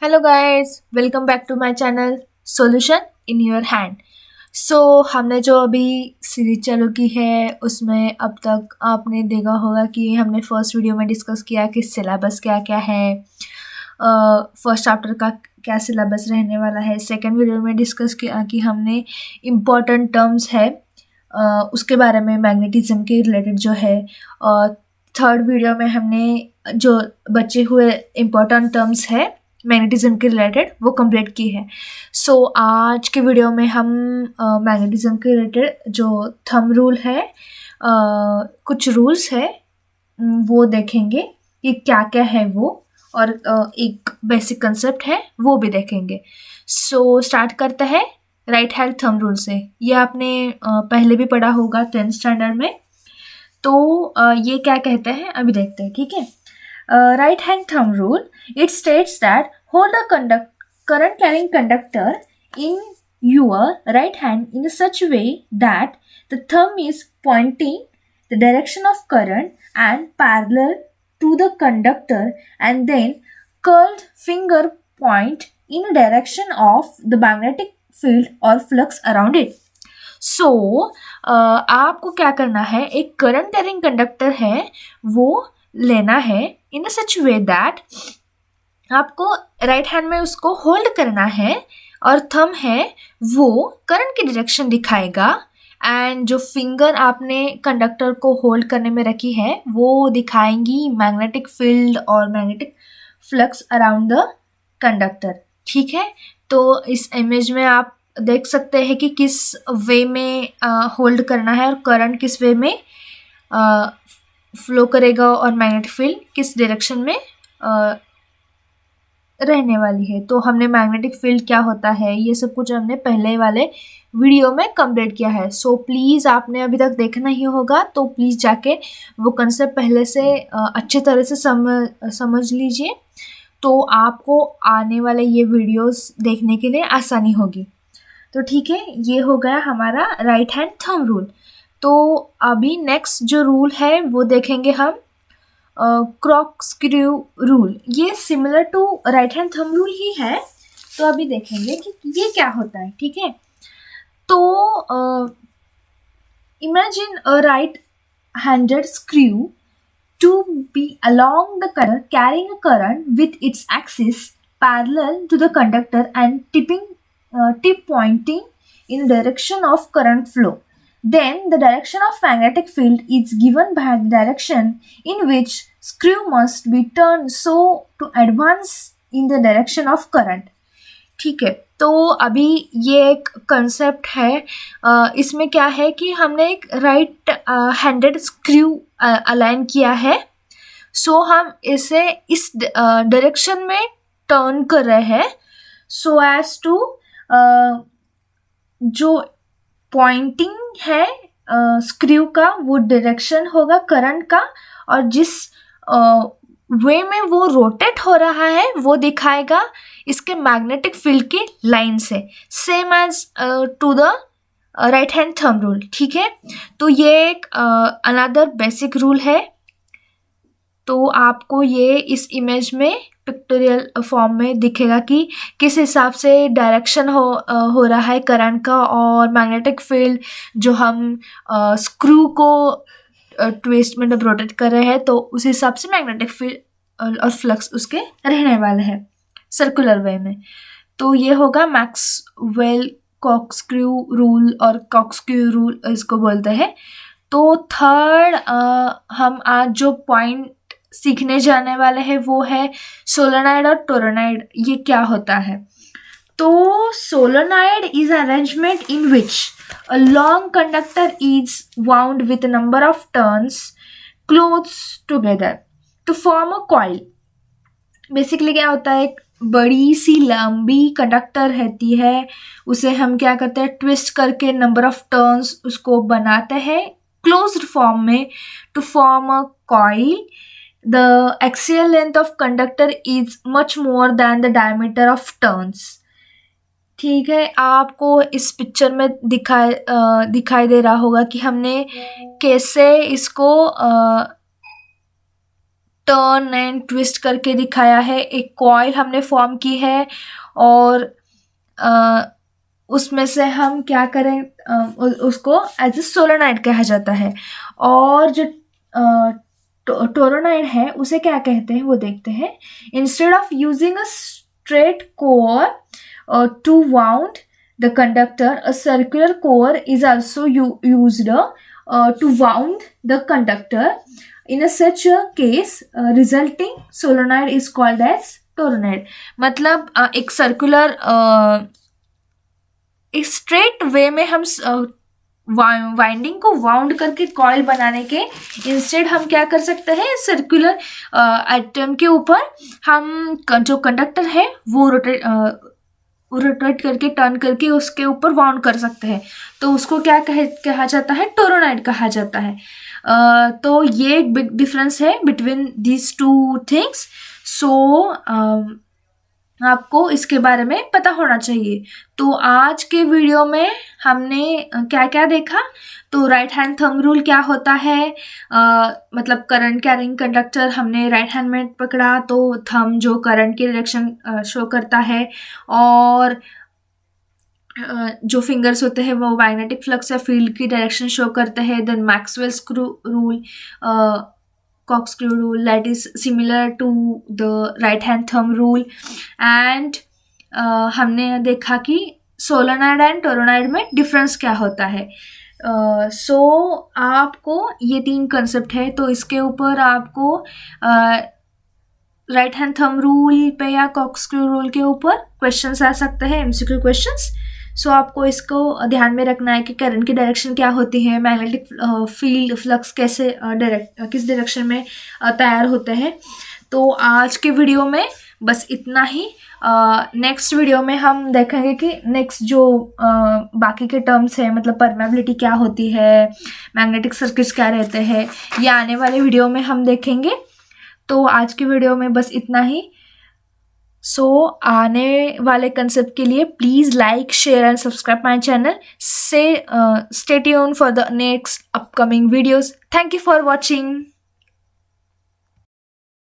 Hello guys, welcome back to my channel solution in your hand. So हमने जो अभी series चालू की है उसमें अब तक आपने देखा होगा कि हमने फर्स्ट वीडियो में डिस्कस किया कि सिलेबस क्या क्या है, फर्स्ट चैप्टर का क्या सिलेबस रहने वाला है। सेकंड वीडियो में डिस्कस किया कि हमने इम्पॉर्टेंट टर्म्स है उसके बारे में, मैग्नेटिज्म के रिलेटेड जो है। और थर्ड वीडियो में हमने जो बचे हुए इम्पोर्टेंट टर्म्स है मैग्नेटिज्म के रिलेटेड वो कंप्लीट की है। सो आज के वीडियो में हम मैग्नेटिज्म के रिलेटेड जो थंब रूल है, कुछ रूल्स है वो देखेंगे कि क्या क्या है वो, और एक बेसिक कंसेप्ट है वो भी देखेंगे। सो स्टार्ट करते हैं राइट हैंड थंब रूल से। ये आपने पहले भी पढ़ा होगा 10th स्टैंडर्ड में। तो ये क्या कहते हैं अभी देखते हैं, ठीक है। Right hand thumb rule, it states that hold a current carrying conductor in your right hand in such way that the thumb is pointing the direction of current and parallel to the conductor, and then curled finger point in a direction of the magnetic field or flux around it. सो आपको क्या करना है, एक current carrying conductor है वो लेना है इन सच way that आपको राइट हैंड में उसको होल्ड करना है, और थंब है वो करंट की डायरेक्शन दिखाएगा, एंड जो फिंगर आपने कंडक्टर को होल्ड करने में रखी है वो दिखाएंगी मैग्नेटिक फील्ड और magnetic flux around the conductor. ठीक है, तो इस इमेज में आप देख सकते हैं कि किस वे में होल्ड करना है और करंट किस वे में फ्लो करेगा और मैग्नेटिक फील्ड किस डायरेक्शन में रहने वाली है। तो हमने मैग्नेटिक फील्ड क्या होता है ये सब कुछ हमने पहले वाले वीडियो में कंप्लीट किया है। सो प्लीज़ आपने अभी तक देखना ही होगा तो प्लीज़ जाके वो कंसेप्ट पहले से अच्छे तरह से समझ लीजिए, तो आपको आने वाले ये वीडियोस देखने के लिए आसानी होगी। तो ठीक है, ये हो गया हमारा राइट हैंड थंब रूल। तो अभी नेक्स्ट जो रूल है वो देखेंगे हम कॉर्कस्क्रू रूल। ये similar to right hand thumb rule ही है, तो अभी देखेंगे कि ये क्या होता है। ठीक है, तो imagine a right handed screw to be along the current, carrying a current with its axis parallel to the conductor and tip pointing in direction of current flow. Then the direction of magnetic field is given by the direction in which screw must be turned so to advance in the direction of current. ठीक है, तो अभी ये एक concept है। इसमें क्या है कि हमने एक राइट हैंडेड स्क्रू अलाइन किया है। सो हम इसे इस डायरेक्शन में टर्न कर रहे हैं सो एज टू जो पॉइंटिंग है स्क्रू का वो डायरेक्शन होगा करंट का, और जिस वे में वो रोटेट हो रहा है वो दिखाएगा इसके मैग्नेटिक फील्ड के लाइन से, same as to the right hand thumb rule. ठीक है, तो ये एक अनदर बेसिक रूल है। तो आपको ये इस इमेज में पिक्टोरियल फॉर्म में दिखेगा कि किस हिसाब से डायरेक्शन हो रहा है करंट का, और मैग्नेटिक फील्ड जो हम स्क्रू को ट्विस्ट में जब रोटेट कर रहे हैं तो उस हिसाब से मैग्नेटिक फील्ड और फ्लक्स उसके रहने वाले हैं सर्कुलर वे में। तो ये होगा मैक्सवेल कॉर्कस्क्रू रूल, और कॉर्कस्क्रू रूल इसको बोलते हैं। तो थर्ड हम आज जो पॉइंट सीखने जाने वाले हैं वो है सोलेनॉइड और टोरॉइड। ये क्या होता है? तो solenoid is arrangement in which a long conductor is wound with a number of turns close together to form a coil. Basically क्या होता है, एक बड़ी सी लंबी कंडक्टर रहती है, उसे हम क्या करते हैं ट्विस्ट करके नंबर ऑफ टर्न्स उसको बनाते हैं क्लोज्ड फॉर्म में to form a coil. The axial length of conductor is much more than the diameter of turns. ठीक है, आपको इस पिक्चर में दिखाई दे रहा होगा कि हमने कैसे इसको टर्न एंड ट्विस्ट करके दिखाया है, एक कॉइल हमने फॉर्म की है और उसमें से हम क्या करें, उसको एज ए सोलेनॉइड कहा जाता है। और जो टोरोनॉइड है उसे क्या कहते हैं वो देखते हैं। Instead of using a straight core to wound the conductor, a circular core is also used to wound the conductor. In such a case, resulting solenoid is called as toronoid. मतलब एक सर्कुलर एक straight way में हम winding को wound करके coil बनाने के instead हम क्या कर सकते हैं, सर्कुलर आइटम के ऊपर हम जो कंडक्टर है वो रोटेट करके टर्न करके उसके ऊपर वाउंड कर सकते हैं। तो उसको क्या कहा जाता है, टोरोनॉइड कहा जाता है। तो ये एक बिग डिफरेंस है बिटवीन दीज टू थिंग्स। सो आपको इसके बारे में पता होना चाहिए। तो आज के वीडियो में हमने क्या क्या देखा, तो राइट हैंड थंब रूल क्या होता है, मतलब करंट कैरिंग कंडक्टर हमने राइट हैंड में पकड़ा तो थंब जो करंट की डायरेक्शन शो करता है, और जो फिंगर्स होते हैं वो मैग्नेटिक फ्लक्स या फील्ड की डायरेक्शन शो करते हैं। Then Maxwell's rule, corkscrew rule, that is similar to the right hand thumb rule. And हमने देखा कि सोलेनॉइड एंड टोरोनॉइड में डिफरेंस क्या होता है। सो आपको ये 3 कंसेप्ट है, तो इसके ऊपर आपको राइट हैंड थंब रूल पे या कॉर्कस्क्रू रूल के ऊपर क्वेश्चंस आ सकते हैं, एमसीक्यू क्वेश्चंस। सो आपको इसको ध्यान में रखना है कि करंट की डायरेक्शन क्या होती है, मैग्नेटिक फील्ड फ्लक्स कैसे किस डायरेक्शन में तैयार होते हैं। तो आज के वीडियो में बस इतना ही। नेक्स्ट वीडियो में हम देखेंगे कि नेक्स्ट जो बाकी के टर्म्स हैं, मतलब परमेबिलिटी क्या होती है, मैग्नेटिक सर्किट्स क्या रहते हैं, ये आने वाले वीडियो में हम देखेंगे। तो आज की वीडियो में बस इतना ही। सो आने वाले कंसेप्ट के लिए please like, share and subscribe my channel. Stay tuned for the next upcoming videos. Thank you for watching.